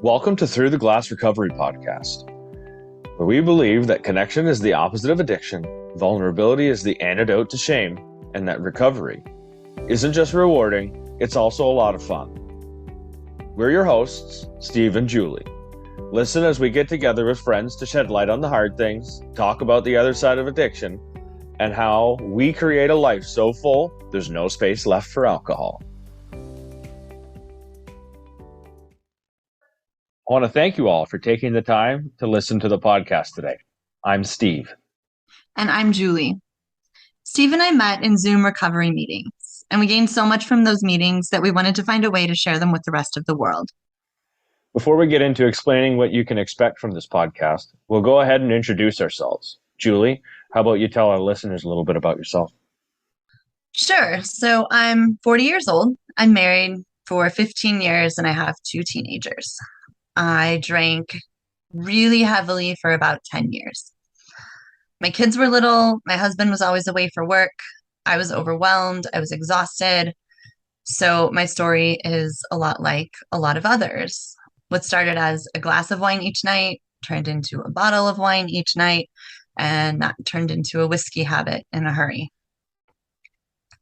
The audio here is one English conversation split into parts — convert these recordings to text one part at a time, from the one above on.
Welcome to Through the Glass Recovery podcast, where we believe that connection is the opposite of addiction, vulnerability is the antidote to shame, and that recovery isn't just rewarding, it's also a lot of fun. We're your hosts, Steve and Julie. Listen as we get together with friends to shed light on the hard things, talk about the other side of addiction, and how we create a life so full there's no space left for alcohol. I want to thank you all for taking the time to listen to the podcast today. I'm Steve. And I'm Julie. Steve and I met in Zoom recovery meetings, and we gained so much from those meetings that we wanted to find a way to share them with the rest of the world. Before we get into explaining what you can expect from this podcast, we'll go ahead and introduce ourselves. Julie, how about you tell our listeners a little bit about yourself? Sure. So I'm 40 years old. I'm married for 15 years, and I have 2 teenagers. I drank really heavily for about 10 years. My kids were little. My husband was always away for work. I was overwhelmed. I was exhausted. So my story is a lot like a lot of others. What started as a glass of wine each night turned into a bottle of wine each night, and that turned into a whiskey habit in a hurry.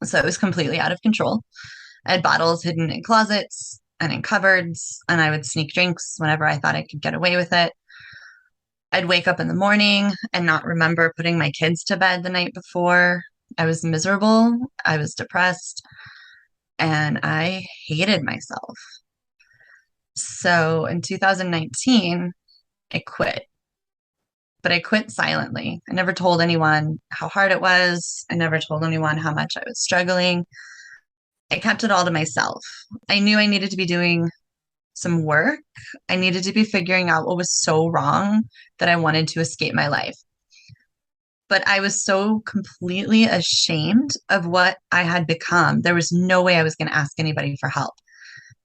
So it was completely out of control. I had bottles hidden in closets and in cupboards, and I would sneak drinks whenever I thought I could get away with it. I'd wake up in the morning and not remember putting my kids to bed the night before. I was miserable. I was depressed, and I hated myself. So in 2019, I quit. But I quit silently. I never told anyone how hard it was. I never told anyone how much I was struggling. I kept it all to myself. I knew I needed to be doing some work. I needed to be figuring out what was so wrong that I wanted to escape my life. But I was so completely ashamed of what I had become. There was no way I was going to ask anybody for help.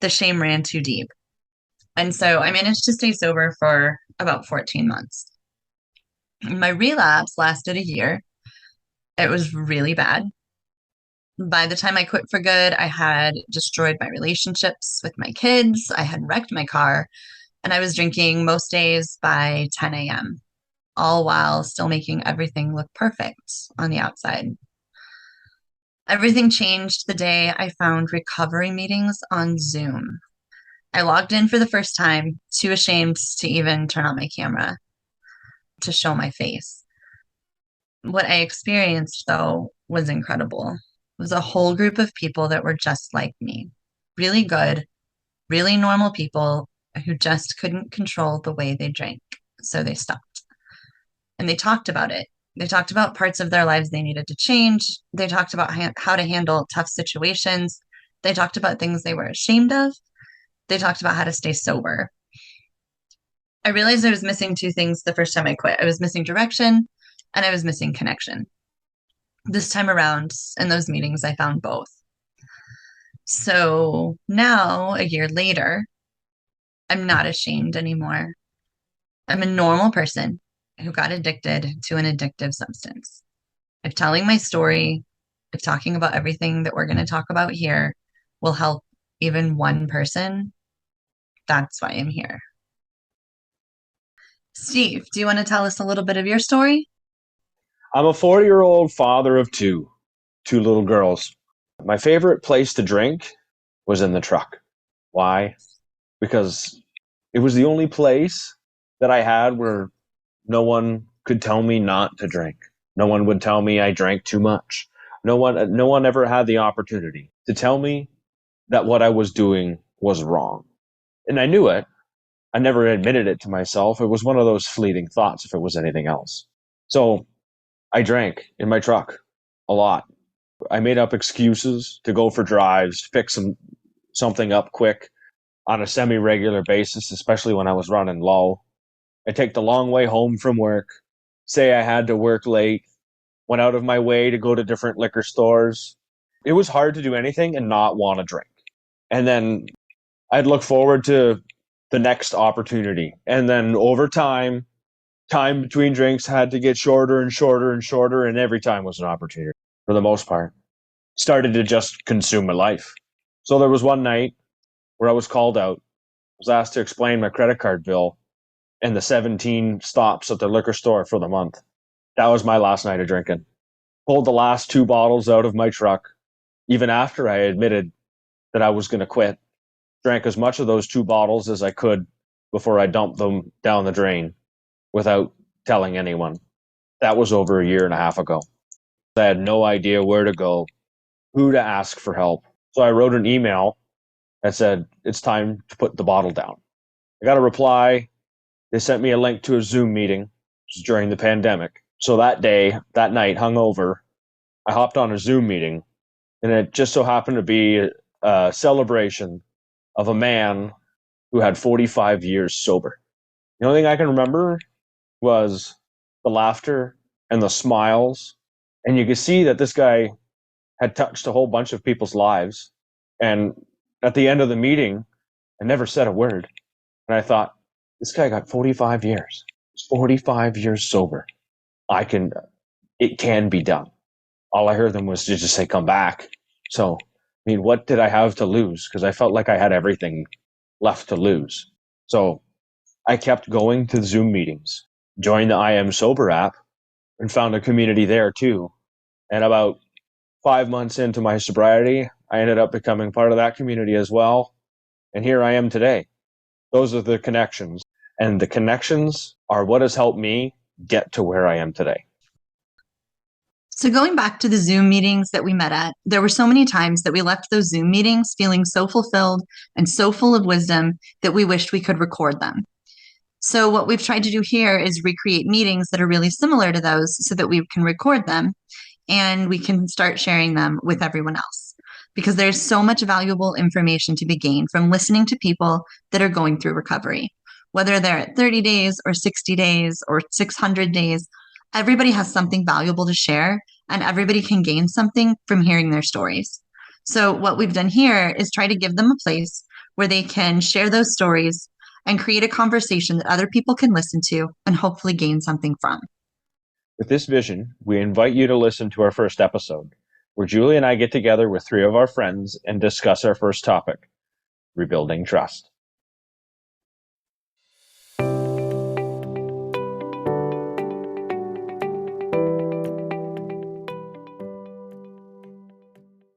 The shame ran too deep. And so I managed to stay sober for about 14 months. My relapse lasted a year. It was really bad. By the time I quit for good, I had destroyed my relationships with my kids. I had wrecked my car, and I was drinking most days by 10 a.m., all while still making everything look perfect on the outside. Everything changed the day I found recovery meetings on Zoom. I logged in for the first time, too ashamed to even turn on my camera to show my face. What I experienced, though, was incredible. It was a whole group of people that were just like me. Really good, really normal people who just couldn't control the way they drank. So they stopped. And they talked about it. They talked about parts of their lives they needed to change. They talked about how to handle tough situations. They talked about things they were ashamed of. They talked about how to stay sober. I realized I was missing 2 things the first time I quit. I was missing direction, and I was missing connection. This time around, in those meetings, I found both. So now, a year later, I'm not ashamed anymore. I'm a normal person who got addicted to an addictive substance. If telling my story, if talking about everything that we're going to talk about here will help even one person, that's why I'm here. Steve, do you want to tell us a little bit of your story? I'm a 40-year-old father of two little girls. My favorite place to drink was in the truck. Why? Because it was the only place that I had where no one could tell me not to drink. No one would tell me I drank too much. No one ever had the opportunity to tell me that what I was doing was wrong. And I knew it. I never admitted it to myself. It was one of those fleeting thoughts if it was anything else. So I drank in my truck a lot. I made up excuses to go for drives, to pick something up quick on a semi-regular basis, especially when I was running low. I take the long way home from work, say I had to work late, went out of my way to go to different liquor stores. It was hard to do anything and not want to drink. And then I'd look forward to the next opportunity. And then over time between drinks had to get shorter and shorter and shorter, and every time was an opportunity for the most part. Started to just consume my life. So there was one night where I was called out was asked to explain my credit card bill and the 17 stops at the liquor store for the month. That was my last night of drinking. Pulled the last 2 bottles out of my truck, even after I admitted that I was going to quit. Drank as much of those 2 bottles as I could before I dumped them down the drain without telling anyone. That was over a year and a half ago. I had no idea where to go, who to ask for help. So I wrote an email that said, it's time to put the bottle down. I got a reply. They sent me a link to a Zoom meeting during the pandemic. So that day, that night, hungover, I hopped on a Zoom meeting, and it just so happened to be a celebration of a man who had 45 years sober. The only thing I can remember was the laughter and the smiles. And you could see that this guy had touched a whole bunch of people's lives. And at the end of the meeting, I never said a word. And I thought, this guy got 45 years. 45 years sober. It can be done. All I heard them was to just say, come back. So, I mean, what did I have to lose? Because I felt like I had everything left to lose. So I kept going to Zoom meetings, joined the I Am Sober app, and found a community there too. And about 5 months into my sobriety, I ended up becoming part of that community as well. And here I am today. Those are the connections. And the connections are what has helped me get to where I am today. So going back to the Zoom meetings that we met at, there were so many times that we left those Zoom meetings feeling so fulfilled and so full of wisdom that we wished we could record them. So what we've tried to do here is recreate meetings that are really similar to those so that we can record them and we can start sharing them with everyone else. Because there's so much valuable information to be gained from listening to people that are going through recovery. Whether they're at 30 days or 60 days or 600 days, everybody has something valuable to share and everybody can gain something from hearing their stories. So what we've done here is try to give them a place where they can share those stories and create a conversation that other people can listen to and hopefully gain something from. With this vision, we invite you to listen to our first episode, where Julie and I get together with 3 of our friends and discuss our first topic, rebuilding trust.